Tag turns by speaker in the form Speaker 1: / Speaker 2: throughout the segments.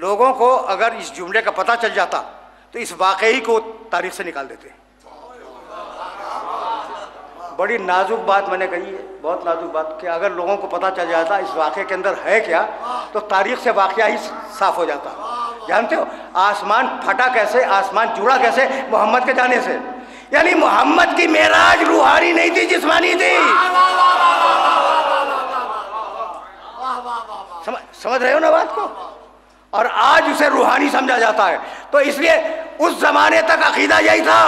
Speaker 1: लोगों को अगर इस जुमले का पता चल जाता तो इस वाकई को तारीख से निकाल देते। बड़ी नाजुक बात मैंने कही है, बहुत नाजुक बात, कि अगर लोगों को पता चल जाता इस वाक़े के अंदर है क्या, तो तारीख से वाक़या ही साफ हो जाता। जानते हो आसमान फटा कैसे, आसमान जुड़ा कैसे? मोहम्मद के जाने से। यानी मोहम्मद की मेराज रूहानी नहीं थी, जिस्मानी थी। समझ रहे हो ना बात को? और आज उसे रूहानी समझा जाता है। तो इसलिए उस जमाने तक अकीदा यही था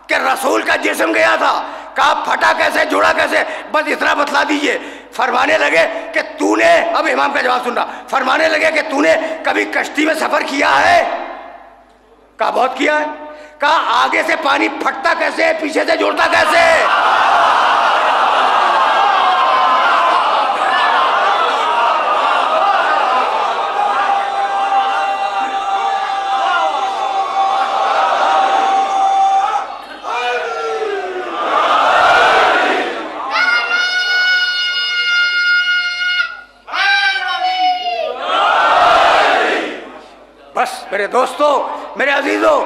Speaker 1: कि रसूल का जिस्म गया था, कहा फटा कैसे, जुड़ा कैसे, बस इतना बतला दीजिए। फरमाने लगे कि तूने, अब इमाम का जवाब सुन रहा, फरमाने लगे कि तूने कभी कश्ती में सफर किया है? कहा बहुत किया है। कहा आगे से पानी फटता कैसे, पीछे से जुड़ता कैसे? मेरे दोस्तों, मेरे अजीजों,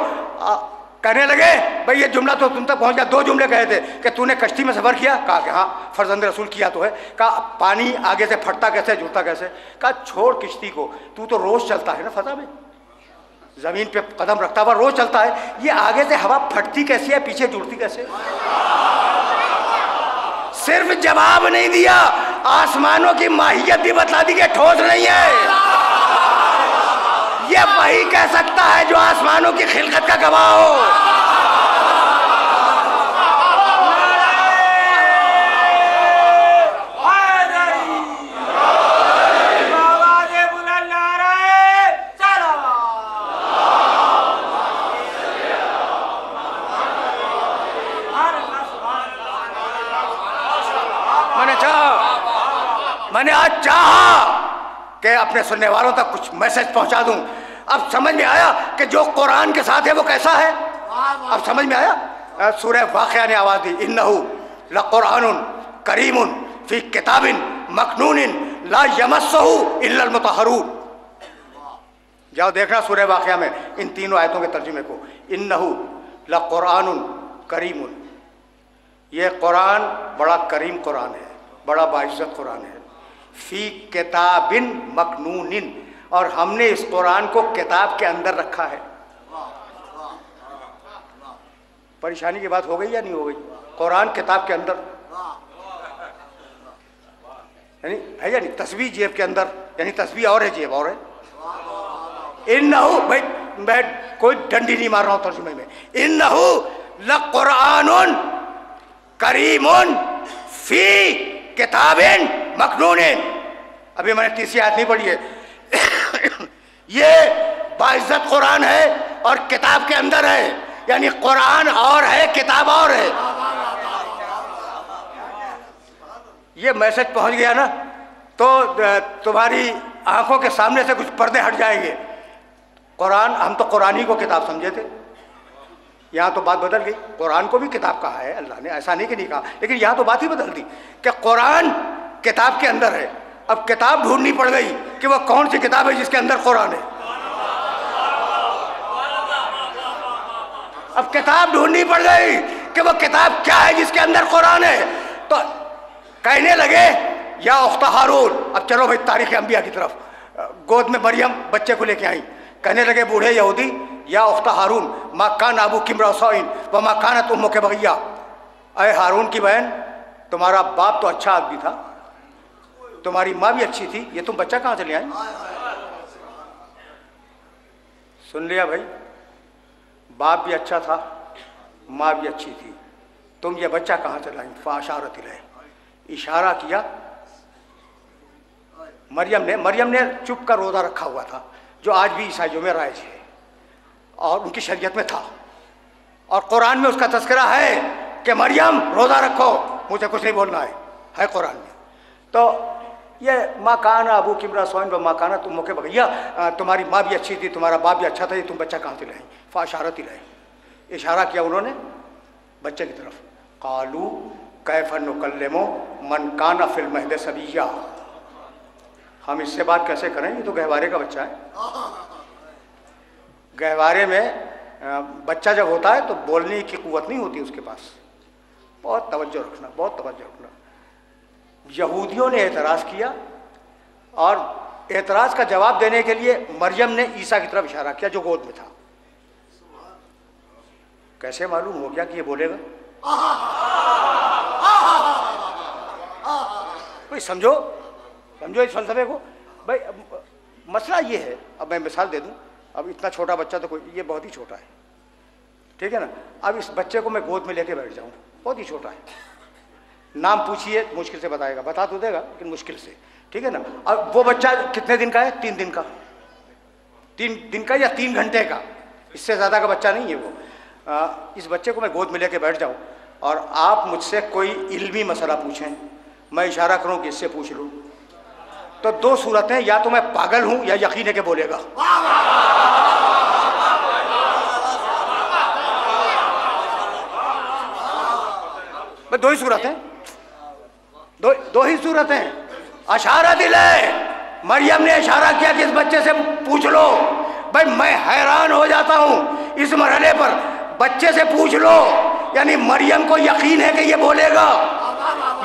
Speaker 1: कहने लगे भाई ये जुमला तो तुम तक पहुंच गया। 2 जुमले कहे थे कि तूने कश्ती में सफर किया, कहा कि हाँ फर्जंद रसूल किया तो है। कहा पानी आगे से फटता कैसे, जुड़ता कैसे? कहा छोड़ किश्ती को, तू तो रोज चलता है ना फजा में, जमीन पे कदम रखता हुआ रोज चलता है, ये आगे से हवा फटती कैसी है, पीछे जुड़ती कैसे? सिर्फ जवाब नहीं दिया, आसमानों की माहियत भी बतला दी कि ठोस नहीं है। ये वही कह सकता है जो आसमानों की खिलकत का गवाह हो। मैंने आज चाहा कि अपने सुनने वालों तक कुछ मैसेज पहुंचा दूं। अब समझ में आया कि जो कुरान के साथ है वो कैसा है। अब समझ में आया। सूरह वाक़िया ने आवाज़ दी, इन्नहु लक़ुरआनुन करीमुन फ़ी किताबिन मकनूनिन ला यमस्सहु इल्लल मुतहहरून। जाओ देखना सूरह वाक़िया में इन तीनों आयतों के तर्जुमे को। इन्नहु लक़ुरआनुन करीमुन, ये कुरान बड़ा करीम कुरान है, बड़ा बाइज़्ज़त कुरान है। फ़ी किताबिन मकनूनिन, और हमने इस कुरान को किताब के अंदर रखा है। परेशानी की बात हो गई या नहीं हो गई? कुरान किताब के अंदर यानी है या नहीं? तस्वीर जेब के अंदर, यानी तस्वीर और है, जेब और है। इन्नहु, भाई मैं कोई डंडी नहीं मार रहा हूं तर्जुमे में। इन्नहु लक़ुरआनुन करीमुन फ़ी किताबिन मकनूनिन। अभी मैंने तीसरी आयत नहीं पढ़ी है। ये बाइज़्ज़त कुरान है और किताब के अंदर है, यानी कुरान और है, किताब और है। ये मैसेज पहुंच गया ना, तो तुम्हारी आंखों के सामने से कुछ पर्दे हट जाएंगे। कुरान, हम तो कुरान ही को किताब समझे थे, यहाँ तो बात बदल गई। कुरान को भी किताब कहा है अल्लाह ने, ऐसा नहीं कि नहीं कहा, लेकिन यहाँ तो बात ही बदल दी कि कुरान किताब के अंदर है। अब किताब ढूंढनी पड़ गई कि वो कौन सी किताब है जिसके अंदर कुरान है। अब किताब ढूंढनी पड़ गई कि वो किताब क्या है जिसके अंदर कुरान है। तो कहने लगे या उख्ता हारून। अब चलो भाई तारीख़ अंबिया की तरफ। गोद में मरियम बच्चे को लेके आई, कहने लगे बूढ़े यहूदी, या उख्ता हारून मा कान अबू किमरा सौइन व मा कानत उम्मुके बगिया। अरे हारून की बहन, तुम्हारा बाप तो अच्छा आदमी था, तुम्हारी माँ भी अच्छी थी, ये तुम बच्चा कहाँ से ले आई? सुन लिया भाई, बाप भी अच्छा था, माँ भी अच्छी थी, तुम ये बच्चा कहाँ से लाई? फ़ाशारत इलैह, इशारा किया मरियम ने चुप का रोज़ा रखा हुआ था, जो आज भी ईसाइयों में राइज है और उनकी शरीयत में था, और कुरान में उसका तज़किरा है कि मरियम रोज़ा रखो, मुझे कुछ नहीं बोलना है कुरान में। तो ये माँ काना अबू किमरा सोइन व माँ काना तुम मुके बगैया, तुम्हारी माँ भी अच्छी थी, तुम्हारा बाप भी अच्छा था, ये तुम बच्चा कहाँ से लाई? फ़ाशारत इलैह, इशारा किया उन्होंने बच्चे की तरफ। कालू कैफ़ नुकल्लिमु मन काना फिल महद सबिय्या, हम इससे बात कैसे करें, ये तो गहवारे का बच्चा है। गहवारे में बच्चा जब होता है तो बोलने की कुव्वत नहीं होती उसके पास। बहुत तवज्जो रखना, बहुत तवज्जो रखना। यहूदियों ने एतराज़ किया और एतराज़ का जवाब देने के लिए मरियम ने ईसा की तरफ इशारा किया जो गोद में था। कैसे मालूम हो गया कि ये बोलेगा? भाई समझो, समझो इस फलसफे को। भाई मसला ये है, अब मैं मिसाल दे दूं। अब इतना छोटा बच्चा तो कोई, ये बहुत ही छोटा है, ठीक है ना। अब इस बच्चे को मैं गोद में लेके बैठ जाऊं, बहुत ही छोटा है, नाम पूछिए मुश्किल से बताएगा, बता तो देगा लेकिन मुश्किल से, ठीक है ना। अब वो बच्चा कितने दिन का है? 3 दिन का, 3 दिन का या 3 घंटे का, इससे ज़्यादा का बच्चा नहीं है वो। इस बच्चे को मैं गोद में लेके बैठ जाऊं और आप मुझसे कोई इल्मी मसला पूछें, मैं इशारा करूं कि इससे पूछ लूं, तो 2 सूरतें, या तो मैं पागल हूं या यकीन है कि बोलेगा। बस 2 ही सूरतें, दो ही सूरतें। अशारा दिले, मरियम ने इशारा किया कि इस बच्चे से पूछ लो। भाई मैं हैरान हो जाता हूं इस मरहले पर, बच्चे से पूछ लो, यानी मरियम को यकीन है कि ये बोलेगा।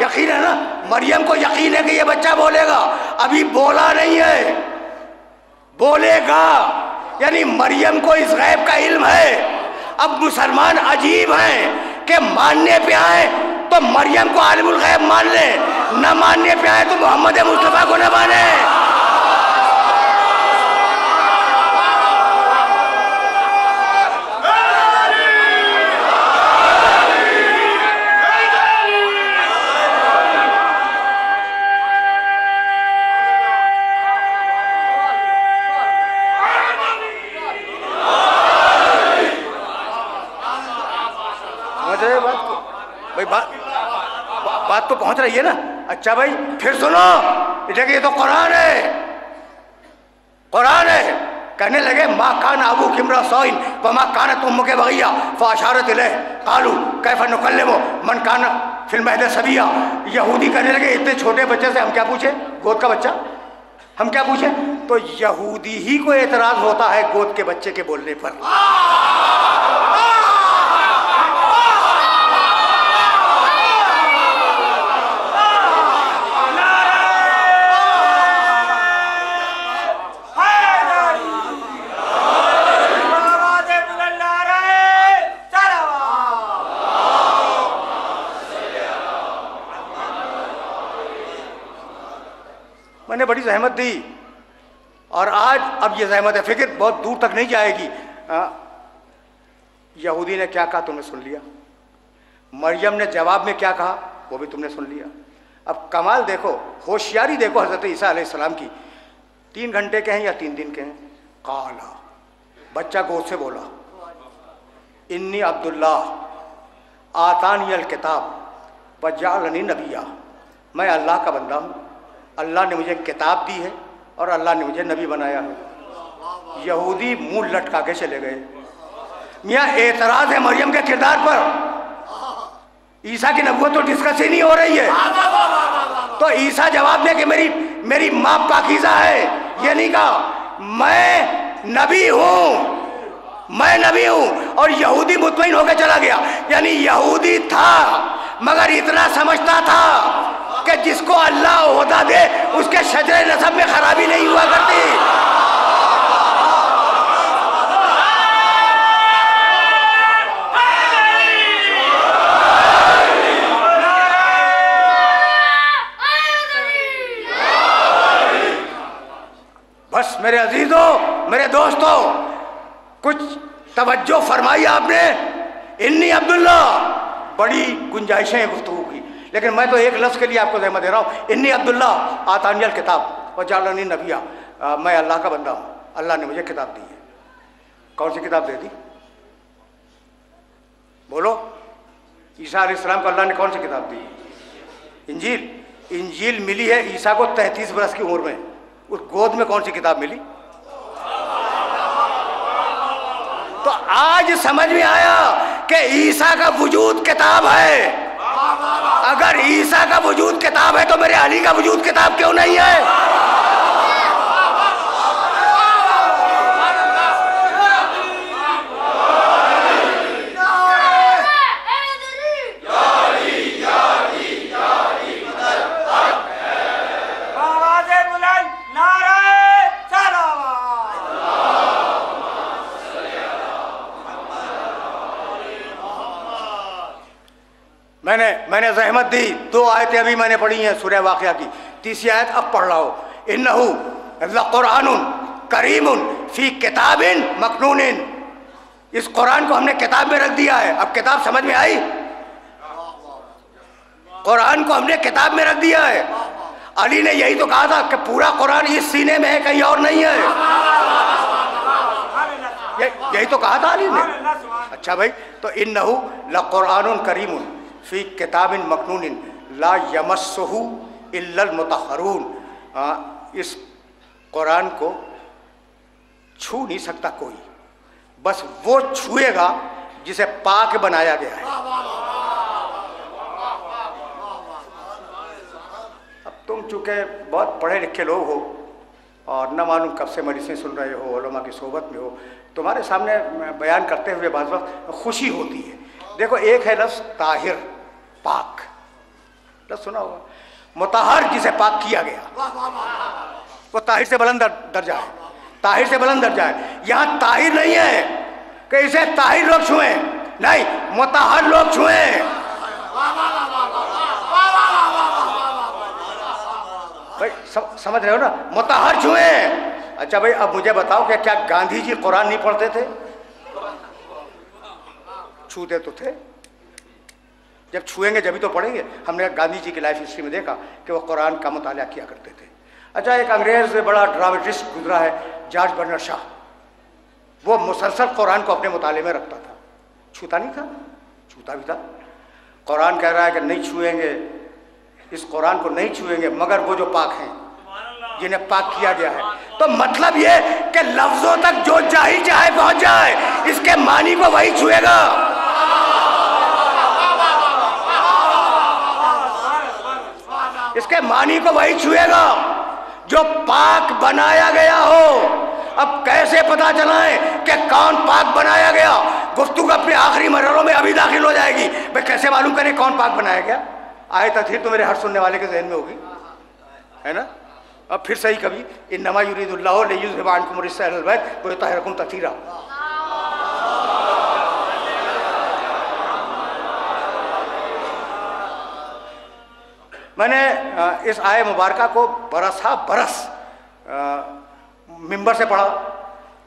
Speaker 1: यकीन है ना, मरियम को यकीन है कि ये बच्चा बोलेगा। अभी बोला नहीं है, बोलेगा, यानी मरियम को इस गैब का इल्म है। अब मुसलमान अजीब हैं कि मानने पे आए तो मरियम को आलिमुल गैब मान ले, न मानने पे आए तो मोहम्मद मुस्तफा को न माने। बात तो पहुंच रही है ना। अच्छा भाई फिर सुनो, देखिए ये तो कुरान है, कुरान है। कहने लगे माँ कान अबू किमरा सोइन व माँ कान तुम के बगिया फ़ाशारत इलैह कालू कैफ़ नुकल्लिमु मन कान फिल महद सबिया। यहूदी कहने लगे इतने छोटे बच्चे से हम क्या पूछे, गोद का बच्चा, हम क्या पूछे? तो यहूदी ही को एतराज़ होता है गोद के बच्चे के बोलने पर। मैंने बड़ी जहमत दी और आज अब ये जहमत फिक्र बहुत दूर तक नहीं जाएगी। यहूदी ने क्या कहा तुमने सुन लिया, मरियम ने जवाब में क्या कहा वो भी तुमने सुन लिया। अब कमाल देखो, होशियारी देखो हज़रत ईसा अलैहिस्सलाम की। 3 घंटे के हैं या 3 दिन के हैं? काला, बच्चा गोद से बोला इन्नी अब्दुल्ला आतानी अल किताब वजालनी नबिया, मैं अल्लाह का बंदा हूँ, अल्लाह ने मुझे किताब दी है और अल्लाह ने मुझे नबी बनाया है। यहूदी मुंह लटका के चले गए। मियाँ एतराज़ है मरियम के किरदार पर, ईसा की नबूवत तो डिस्कस ही नहीं हो रही है। तो ईसा जवाब दे कि मेरी माँ पाकीज़ा है, ये नहीं कहा मैं नबी हूँ, मैं नबी हूँ। और यहूदी मुतमईन होकर चला गया, यानी यहूदी था मगर इतना समझता था कि जिसको अल्लाह ओहदा दे उसके शजरे नसब में खराबी नहीं हुआ करती। बस मेरे अजीजों, मेरे दोस्तों, कुछ तवज्जो फरमाई आपने। इन्नी अब्दुल्ला, बड़ी गुंजाइशें गुफ्तगू की, लेकिन मैं तो एक लफ्ज़ के लिए आपको ज़हमत दे रहा हूँ। इन्नी अब्दुल्ला आतानियल किताब व जालनी नबिया, मैं अल्लाह का बंदा हूँ, अल्लाह ने मुझे किताब दी है। कौन सी किताब दे दी? बोलो। ईसा अलैहिस्सलाम को अल्लाह ने कौन सी किताब दी? इंजील। इंजील मिली है ईसा को 33 बरस की उम्र में। उस गोद में कौन सी किताब मिली? तो आज समझ में आया कि ईसा का वजूद किताब है। अगर ईसा का वजूद किताब है तो मेरे अली का वजूद किताब क्यों नहीं है? मैंने जहमत दी। 2 आयतें अभी मैंने पढ़ी हैं सूरह वाक़िया की, तीसरी आयत अब पढ़ रहा हूँ। इन्नहु लकुरआनुन करीमुन फी किताबिन मकनूनिन। इस कुरान को हमने किताब में रख दिया है। अब किताब समझ में आई? कुरान को हमने किताब में रख दिया है। अली ने यही तो कहा था कि पूरा कुरान इस सीने में है, कहीं और नहीं है। यही तो कहा था अली ने। अच्छा भाई, तो इन्नहु लकुरआनुन करीमुन फी किताबिन मकनूनिन ला यमस्सुहु इल्लल मुतहहरून। इस कुरान को छू नहीं सकता कोई, बस वो छुएगा जिसे पाक बनाया गया है। अब तुम चूंकि बहुत पढ़े लिखे लोग हो और न मालूम कब से मजलिसें सुन रहे हो, उलमा की सोहबत में हो, तुम्हारे सामने बयान करते हुए बाज़ वक्त खुशी होती है। देखो, एक है लफ्ज़ ताहिर, पाक, लफ्ज़ सुना होगा। मुतहहर जिसे पाक किया गया, वो ताहिर से बुलंद दर्जा है, ताहिर से बुलंद दर्जा है। यहाँ ताहिर नहीं है कि इसे ताहिर लोग छुए, नहीं, मुतहहर लोग छुए। भाई समझ रहे हो ना, मुतहहर छुए। अच्छा भाई, अब मुझे बताओ कि क्या गांधी जी कुरान नहीं पढ़ते थे? छूते तो थे। जब छुएंगे जब ही तो पढ़ेंगे। हमने गांधी जी की लाइफ हिस्ट्री में देखा कि वो कुरान का मुताला किया करते थे। अच्छा, एक अंग्रेज बड़ा ड्रामेटिस्ट गुजरा है, जॉर्ज बर्नर्ड शॉ। वो मुसलसल कुरान को अपने मुताले में रखता था, छूता नहीं था, छूता भी था। कुरान कह रहा है कि नहीं छुएंगे, इस कुरान को नहीं छुएंगे मगर वो जो पाक हैं, जिन्हें पाक किया गया है। तो मतलब ये कि लफ्जों तक जो जाहिल चाहे पहुंच जाए, इसके मानी को वही छुएगा। इसके मानी को वही छुएगा जो पाक बनाया गया हो। अब कैसे पता चलाएं कि कौन पाक बनाया गया? गुफ्तगू अपने आखिरी मरहलों में अभी दाखिल हो जाएगी। भाई कैसे मालूम करें कौन पाक बनाया गया? आयत अथीर तो मेरे हर सुनने वाले के जहन में होगी, है ना। अब फिर सही कभी, इन्नमा युरीदुल्लाहु लियुज़हिबा अन्कुम रिज्सा अहलल बैत व युतहिरकुम तत्हीरा। मैंने इस आय मुबारका को बरस मिंबर से पढ़ा,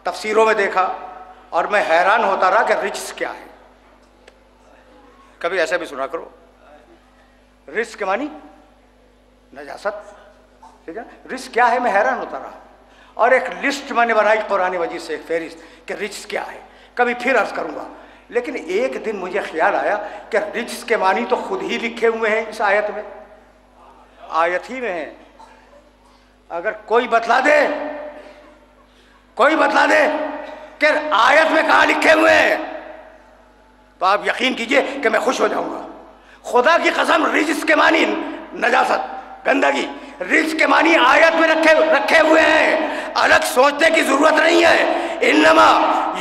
Speaker 1: तफसीरों में देखा और मैं हैरान होता रहा कि रिज्स क्या है। कभी ऐसा भी सुना करो, रिज्स के मानी नजासत, ठीक है। रिज्स क्या है, मैं हैरान होता रहा। और एक लिस्ट मैंने बनाई कुरान मजीद से, एक फहरिस्त कि रिज्स क्या है। कभी फिर अर्ज करूँगा। लेकिन एक दिन मुझे ख्याल आया कि रिज्स के मानी तो खुद ही लिखे हुए हैं इस आयत में, आयत ही में है। अगर कोई बतला दे कि आयत में कहाँ लिखे हुए हैं, तो आप यकीन कीजिए कि मैं खुश हो जाऊंगा। खुदा की कसम, रिज्स के मानी नजासत, गंदगी, रिज्स के मानी आयत में रखे हुए हैं। अलग सोचने की जरूरत नहीं है। इन्नमा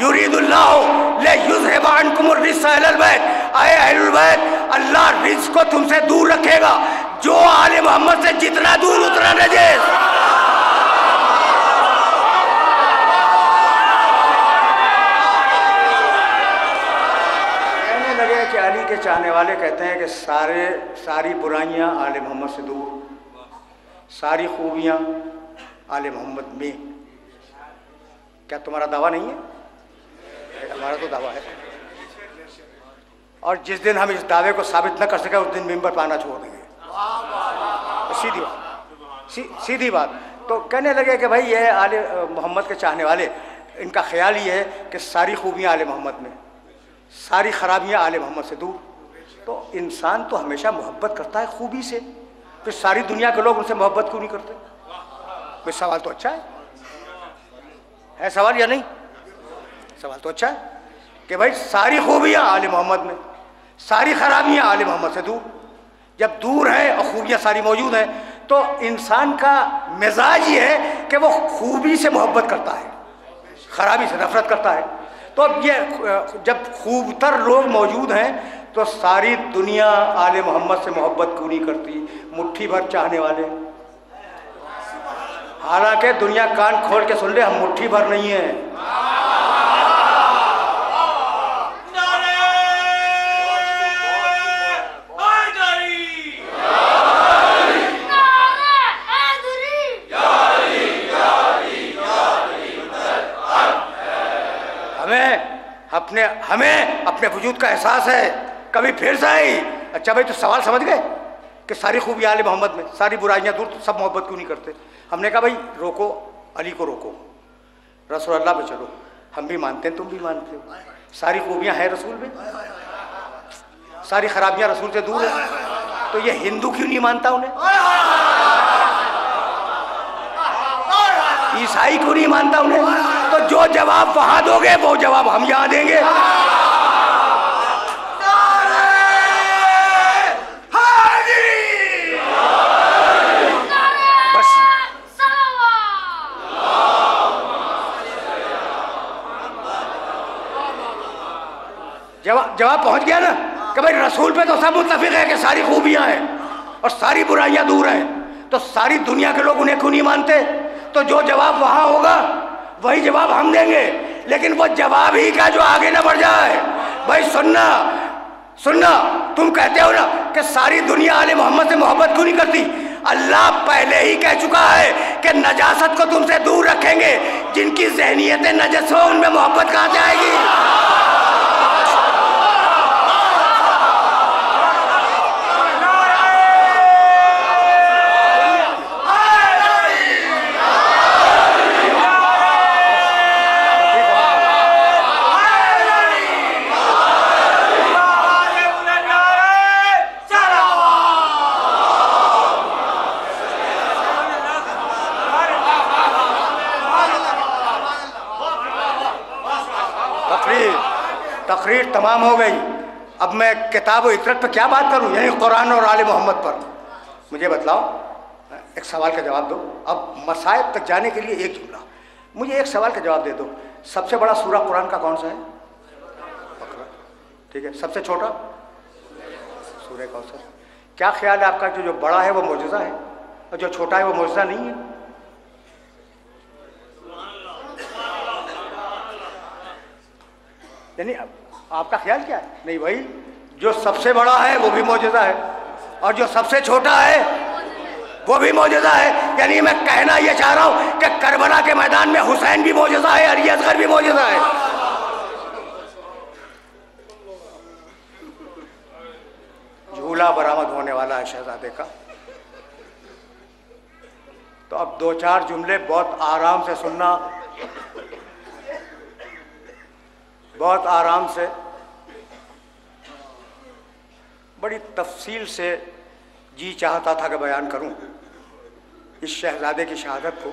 Speaker 1: युरीदुल्लाहु लियुज़हिबा अन्कुम रिज्सा अहलल बैत, आए अहलुल बैत, अल्लाह रिज्स को तुमसे दूर रखेगा। जो आले मोहम्मद से जितना दूर उतना नजीस। कहने लगे कि अली के चाहने वाले कहते हैं कि सारी बुराइयां आले मोहम्मद से दूर, सारी खूबियां आले मोहम्मद में। क्या तुम्हारा दावा नहीं है? हमारा तो दावा है। और जिस दिन हम इस दावे को साबित न कर सके, उस दिन मिंबर पर आना छोड़ देंगे। सीधी बात। तो कहने लगे कि भाई ये आले मोहम्मद के चाहने वाले, इनका ख्याल ये है कि सारी खूबियाँ आले मोहम्मद में, सारी खराबियाँ आले मोहम्मद से दूर। तो इंसान तो हमेशा मोहब्बत करता है खूबी से, फिर सारी दुनिया के लोग उनसे मोहब्बत क्यों नहीं करते? भाई सवाल तो अच्छा है सवाल या नहीं? सवाल तो अच्छा है कि भाई सारी खूबियाँ आले मोहम्मद में, सारी खराबियाँ आले मोहम्मद से दूर। जब दूर है और खूबियाँ सारी मौजूद हैं, तो इंसान का मिजाज ये है कि वो खूबी से मोहब्बत करता है, खराबी से नफरत करता है। तो अब ये जब खूबतर लोग मौजूद हैं, तो सारी दुनिया आले मोहम्मद से मोहब्बत क्यों नहीं करती? मुट्ठी भर चाहने वाले। हालांकि दुनिया कान खोल के सुन ले, हम मुट्ठी भर नहीं है। हमें अपने वजूद का एहसास है। कभी फिर से आई। अच्छा भाई, तो सवाल समझ गए कि सारी खूबी आले मोहम्मद में, सारी बुराइयां दूर, तो सब मोहब्बत क्यों नहीं करते? हमने कहा भाई रोको, अली को रोको, रसूल अल्लाह पे चलो। हम भी मानते हैं, तुम भी मानते हो, सारी खूबियां हैं रसूल में, सारी खराबियां रसूल से दूर है। तो ये हिंदू क्यों नहीं मानता उन्हें? ईसाई क्यों नहीं मानता उन्हें? तो जो जवाब वहां दोगे वो जवाब हम यहां देंगे। बस जवाब पहुंच गया ना कि भाई रसूल पे तो सब मुत्तफिक है कि सारी खूबियां हैं और सारी बुराइयां दूर हैं। तो सारी दुनिया के लोग उन्हें क्यों नहीं मानते? तो जो जवाब वहां होगा वही जवाब हम देंगे। लेकिन वो जवाब ही का जो आगे ना बढ़ जाए। भाई सुनना, तुम कहते हो ना कि सारी दुनिया आले मोहम्मद से मोहब्बत क्यों नहीं करती? अल्लाह पहले ही कह चुका है कि नजासत को तुमसे दूर रखेंगे। जिनकी ज़हनियतें नजस हो उनमें मोहब्बत कहां से आएगी? तकरीर तमाम हो गई। अब मैं किताब व इतरत पर क्या बात करूं, यानी कुरान और आले मोहम्मद पर। मुझे बतलाओ, एक सवाल का जवाब दो। अब मसाइब तक जाने के लिए एक जुमला, मुझे एक सवाल का जवाब दे दो। सबसे बड़ा सूरा कुरान का कौन सा है? बकरा। ठीक है। सबसे छोटा सूरह कौसर। क्या ख्याल है आपका, जो बड़ा है वो मौजज़ा है और जो छोटा है वो मौजज़ा नहीं है? यानी आपका ख्याल क्या है? नहीं भाई, जो सबसे बड़ा है वो भी मौजज़ा है और जो सबसे छोटा है वो भी मौजज़ा है। यानी मैं कहना ये चाह रहा हूं कि करबला के मैदान में हुसैन भी मौजज़ा है, अली असगर भी मौजज़ा है। झूला बरामद होने वाला है शहजादे का। तो अब दो चार जुमले बहुत आराम से सुनना, बहुत आराम से, बड़ी तफसील से जी चाहता था कि बयान करूं इस शहजादे की शहादत को,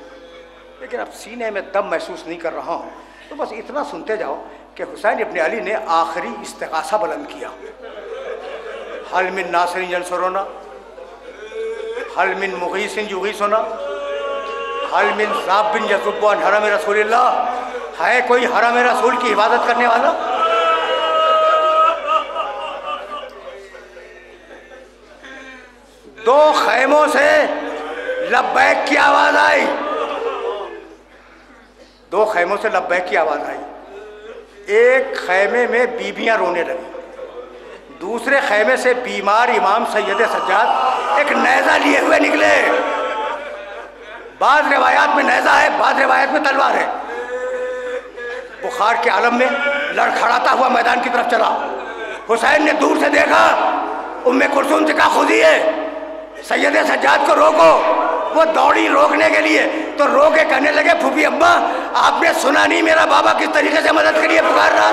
Speaker 1: लेकिन अब सीने में दम महसूस नहीं कर रहा हूं। तो बस इतना सुनते जाओ कि हुसैन इब्न अली ने आखिरी इस्तिगासा बुलंद किया। हल मिन नासिरिन यंसुरुना, हल मिन मुगीसिन युगीसुना, हल मिन ज़ाबिन यसुब्बु अन हरम रसूलिल्लाह। है कोई हरम रसूल की इबादत करने वाला? दो खैमों से लब्बैक की आवाज आई, दो खैमों से लब्बैक की आवाज आई। एक खैमे में बीबियां रोने लगी, दूसरे खैमे से बीमार इमाम सैयद सज्जाद एक नेज़ा लिए हुए निकले। बाद रिवायात में नेज़ा है, बाद रिवायात में तलवार है। बुखार के आलम में लड़खड़ाता हुआ मैदान की तरफ चला। हुसैन ने दूर से देखा, उम्मे कुलसूम से कहा खुदिए सैयद सज्जाद को रोको। वो दौड़ी रोकने के लिए, तो रो के कहने लगे फूफी अम्मा आपने सुना नहीं मेरा बाबा किस तरीके से मदद के लिए पुकार रहा।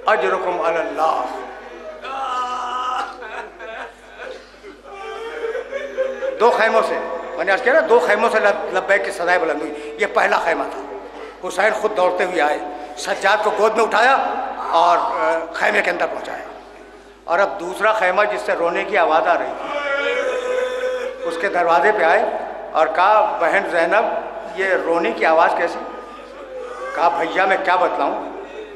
Speaker 1: अजरुकुम अलल्लाह। दो खैमों से, मैंने आज कहा ना, दो खैमों से लब्बैक की सदाएं बुलंद हुई। ये पहला खैमा था। हुसैन खुद दौड़ते हुए आए, सज्जाद को गोद में उठाया और खैमे के अंदर पहुंचाया। और अब दूसरा खैमा जिससे रोने की आवाज़ आ रही थी, उसके दरवाजे पे आए और कहा बहन ज़ैनब ये रोने की आवाज़ कैसी? कहा भैया मैं क्या बतलाऊँ,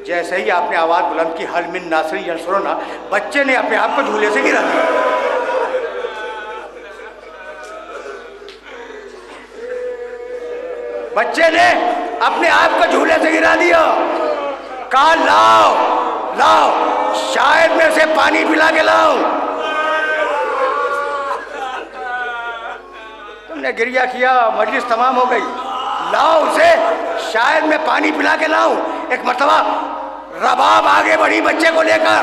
Speaker 1: जैसे ही आपने आवाज़ बुलंद की हल मिन नासिरिन यंसुरुना, बच्चे ने अपने आप को झूले से गिरा दिया। बच्चे ने अपने आप को झूले से गिरा दिया। कहा लाओ लाओ, शायद मैं उसे पानी पिला के लाऊं। हमने गिरिया किया, मजलिस तमाम हो गई, लाओ उसे, शायद मैं पानी पिला के लाऊं। एक मर्तबा रबाब आगे बढ़ी बच्चे को लेकर,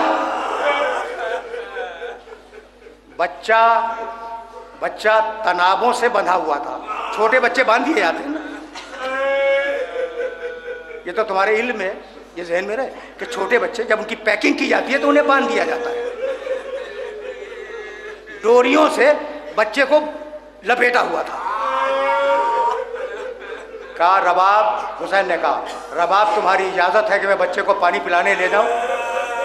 Speaker 1: बच्चा तनाबों से बंधा हुआ था। छोटे बच्चे बांध दिए जाते हैं ना, ये तो तुम्हारे इल्म में, ये जहन में रहे कि छोटे बच्चे जब उनकी पैकिंग की जाती है तो उन्हें बांध दिया जाता है। डोरियों से बच्चे को लपेटा हुआ था। कहा रबाब, हुसैन ने कहा रबाब तुम्हारी इजाज़त है कि मैं बच्चे को पानी पिलाने ले जाऊं?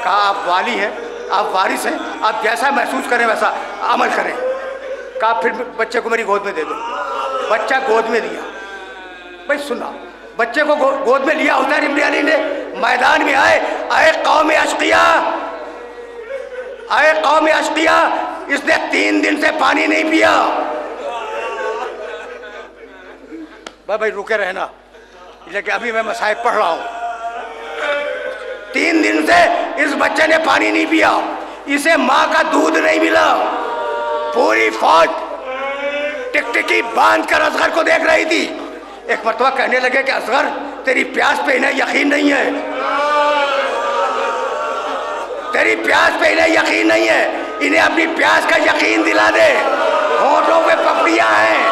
Speaker 1: कहा आप वाली हैं, आप वारिस हैं, आप जैसा महसूस करें वैसा अमल करें। कहा फिर बच्चे को मेरी गोद में दे दो। बच्चा गोद में दिया। भाई सुना, बच्चे को गोद में लिया हुसैन इब्न अली ने, मैदान में आए, आए कौम अशकिया, आए कौम अशकिया, इसने 3 दिन से पानी नहीं पिया। भाई रुके रहना, लेकिन अभी मैं मसाइब पढ़ रहा हूं। 3 दिन से इस बच्चे ने पानी नहीं पिया, इसे माँ का दूध नहीं मिला। पूरी फौज टिकटिकी बांध कर असगर को देख रही थी। एक मरतबा कहने लगे कि असगर तेरी प्यास पे इन्हें यकीन नहीं है, तेरी प्यास पे इन्हें यकीन नहीं है, इन्हें अपनी प्यास का यकीन दिला दे। होठों पे पपड़ियां हैं,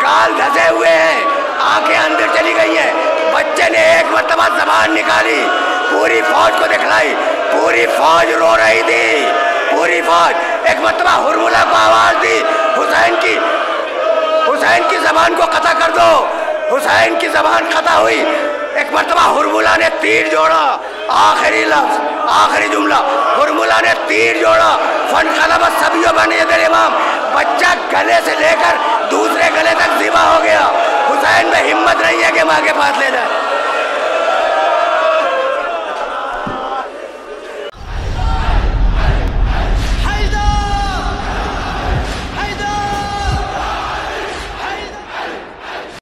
Speaker 1: गाल धसे हुए हैं, आंखें अंदर चली गई हैं। बच्चे ने एक मरतबा ज़बान निकाली, पूरी फौज को दिखलाई, पूरी फौज रो रही थी, पूरी फौज। एक मरतबा हुरमुला को आवाज दी, हुसैन की ज़बान को कता कर दो। हुसैन की ज़बान कता हुई। एक मरतबा हुरमुला ने तीर जोड़ा, आखिरी लफ्ज़, आखिरी जुमला, हुरमुला ने तीर जोड़ा। फनक़लबा सबिय्यु बनी यदिल इमाम, बच्चा गले से लेकर दूसरे गले तक ज़िबा हो गया। हुसैन में हिम्मत नहीं है कि माँ के पास ले जाए।